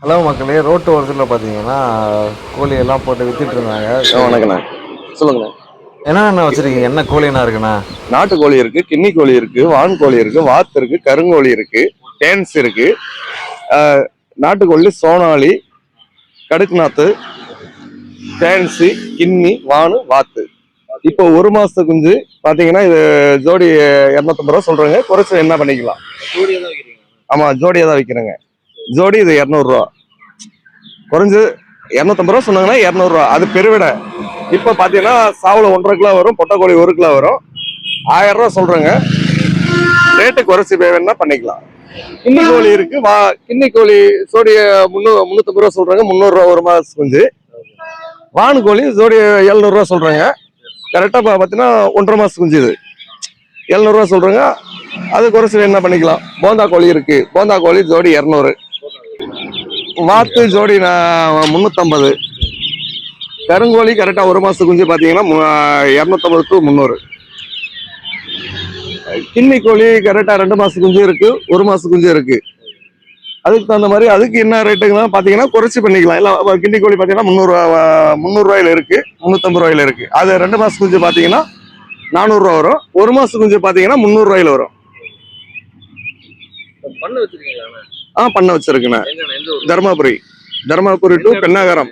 Hello மக்களே, road ஓரத்தில் பார்த்தீங்கன்னா கோழி எல்லாம் போட்டு வித்துட்டு இருந்தாங்க. வணக்கண்ணா, சொல்லுங்கண்ணா. என்னென்ன வச்சிருக்கீங்க? என்ன கோழினா இருக்குண்ணா? நாட்டுக்கோழி இருக்கு, கிண்ணி கோழி இருக்கு, வான்கோழி இருக்கு, வாத்து இருக்கு, கருங்கோழி இருக்கு, டேன்ஸ் இருக்கு. நாட்டுக்கோழி சோனாலி, கடுக்நாத்து, டேன்ஸு, கிண்ணி, வானு, வாத்து. இப்போ ஒரு மாசத்து குஞ்சு பாத்தீங்கன்னா இது ஜோடி 250 ரூபா சொல்றாங்க. குறைச்சு என்ன பண்ணிக்கலாம்? ஆமா, ஜோடியா தான் விற்கிறேங்க. ஜோடி இது 200 ரூபா, குறைஞ்சு 250 ரூபா சொன்னாங்கன்னா 200 ரூபா. அது பெருவிட. இப்ப பாத்தீங்கன்னா சாவுல 1.5 கிலோ வரும், பொட்டைக்கோழி 1 கிலோ வரும். 1000 ரூபா சொல்றேங்க. ரேட்டு குறைச்சி வேணும்னா பண்ணிக்கலாம். கிண்ணி கோழி இருக்கு, கிண்ணி கோழி ஜோடி 350 ரூபா சொல்றாங்க, 300 ரூபா ஒரு மாசம் குஞ்சு. வானு கோழி ஜோடி 700 ரூபா சொல்றாங்க. கரெக்டா பாத்தீங்கன்னா 1.5 மாசம் குஞ்சு. இது 700 ரூபா சொல்றாங்க. அது குறைச்சி என்ன பண்ணிக்கலாம். போந்தா கோழி இருக்கு, போந்தா கோழி ஜோடி 200. வாத்து ஜோடி 350. கருங்கோழி கரெக்டா ஒரு மாசம் குஞ்சு பாத்தீங்கன்னா 250 to 300. கிண்ணி கோழி கரெக்டா 2 மாசம் குஞ்சு இருக்கு, 1 மாசம் குஞ்சு இருக்கு. அதுக்கு தகுந்த மாதிரி அதுக்கு என்ன ரேட்டுங்களா பாத்தீங்கன்னா குறைச்சி பண்ணிக்கலாம். இல்ல கிண்ணி கோழி பாத்தீங்கன்னா 300 ரூபாயில இருக்கு, 350 ரூபாயில இருக்கு. அது 2 மாசம் குஞ்சு பாத்தீங்கன்னா 400 ரூபா வரும். 1 மாசம் குஞ்சு பாத்தீங்கன்னா 300 ரூபாயில வரும். பண்ண வச்சிருக்கேன். தர்மபுரி டு பெண்ணாகரம்.